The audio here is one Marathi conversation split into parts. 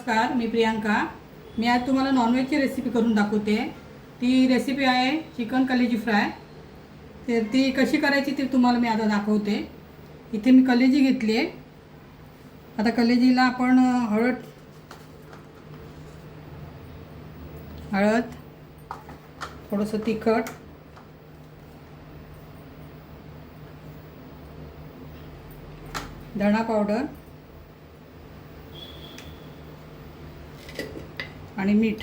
नमस्कार, मी प्रियांका. मी आज तुम्हाला नॉनव्हेजची रेसिपी करून दाखवते. ती रेसिपी आहे चिकन कलेजी फ्राय. तर ती कशी करायची ती तुम्हाला मी आता दाखवते. इथे मी कलेजी घेतली आहे. आता कलेजीला आपण हळद, थोडंसं तिखट, धणा पावडर आणि मीठ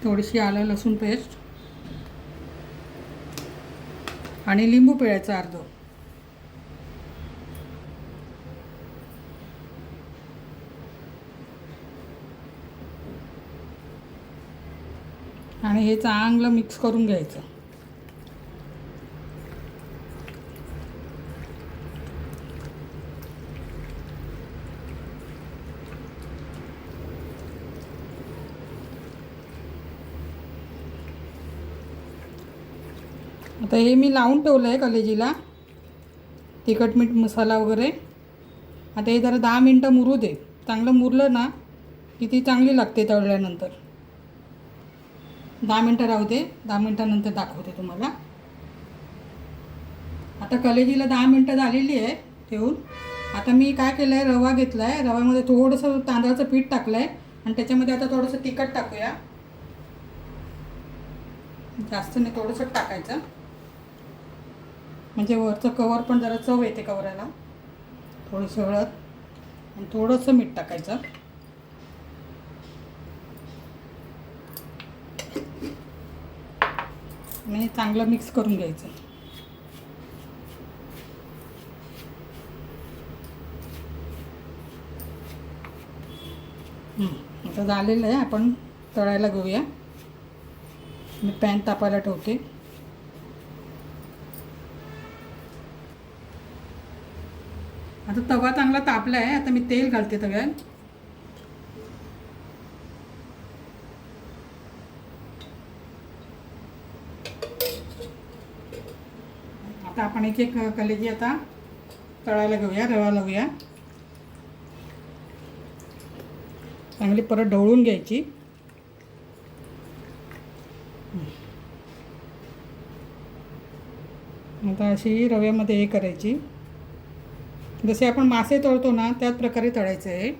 थोडीशी आलं लसूण पेस्ट आणि लिंबू पिळायचं अर्ध. आणि हे चांगलं मिक्स करून घ्यायचं. आता हे मी लावून ठेवलं आहे कलेजीला, तिखट मीठ मसाला वगैरे. आता हे जरा 10 मिनटं मुरू दे. चांगलं मुरलं ना की ती चांगली लागते तळल्यानंतर. 10 मिनटं राहू दे. 10 मिनटानंतर दाखवते तुम्हाला. आता कलेजीला 10 मिनटं झालेली आहे ठेवून. आता मी काय केलं आहे, रवा घेतला आहे. रव्यामध्ये थोडंसं तांदळाचं पीठ टाकलं आहे आणि त्याच्यामध्ये आता थोडंसं तिखट टाकूया. जास्त नाही, थोडंसं टाकायचं म्हणजे वरचं कवर पण जरा चव येते कवराला. थोडीशी हळद आणि थोडंसं मीठ टाकायचं. आणि चांगलं मिक्स करून घ्यायचं. आता झालेलं आहे. आपण तळायला घेऊया. मी पॅन तापायला ठेवते. आता तवा चांगला तापला आहे. आता मी तेल घालते तव्यात. आता आपण एक एक कलेजी आता तळायला घेऊया. रवा लावूया. चांगली परत ढवळून घ्यायची. आता अशी रव्यामध्ये हे करायची. जसे आपण मासे तळतो ना त्याच प्रकारे तळायचं आहे.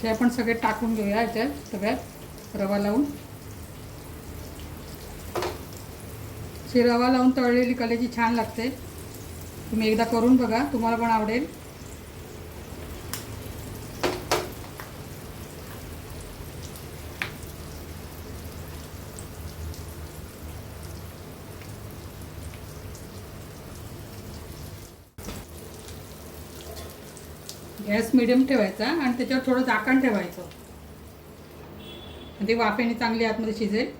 हे आपण सगळे टाकून घेऊया याच्यात सगळ्यात रवा लावून. अशी रवा लावून तळलेली कलेजी छान लागते. तुम्ही एकदा करून बघा, तुम्हाला पण आवडेल. गॅस मिडियम ठेवायचा आणि त्याच्यावर थोडं झाकण ठेवायचं म्हणजे वाफेने चांगली आतमध्ये शिजेल.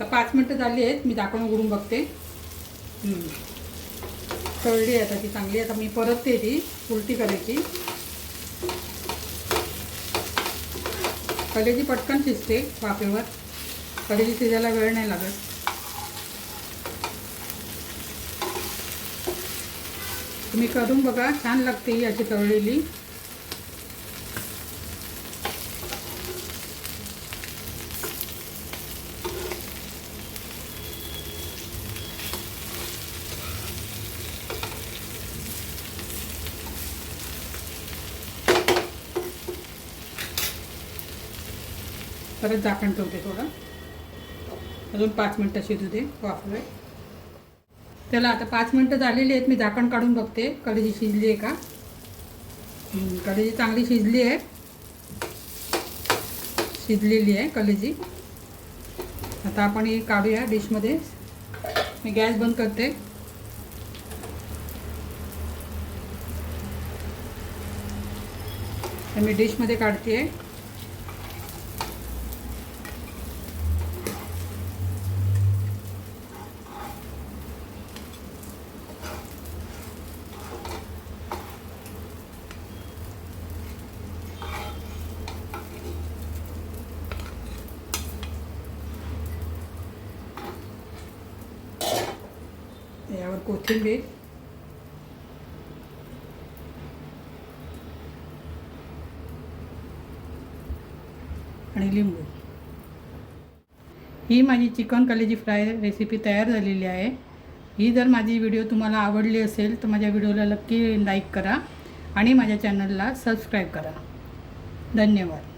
तर 5 मिनटं झाली आहेत. मी झाकण उघडून बघते. तळली आता ती चांगली. आता मी परतते ती उलटी करायची. कलेजी पटकन शिजते वाफेवर. कलेजी शिजायला वेळ नाही लागत. तुम्ही करून बघा, छान लागते ही अशी तळलेली. परत झाकण ठेवते थोडं. अजून 5 मिनटं शिजू दे वाफेवर. त्याला आता 5 मिनटं झालेली आहेत. मी झाकण काढून बघते कलेजी शिजली आहे का. कलेजी चांगली शिजली आहे, शिजलेली आहे कलेजी. आता आपण ही काढूया डिशमध्ये. मी गॅस बंद करते. तर मी डिशमध्ये काढते आहे. यावर कोथिंबीर, आणि लिंबू. ही माझी चिकन कलेजी फ्राय रेसिपी तयार झालेली आहे. ही जर माझी व्हिडिओ तुम्हाला आवडली असेल तर माझ्या व्हिडिओला नक्की लाईक करा आणि माझ्या चॅनलला सबस्क्राईब करा. धन्यवाद.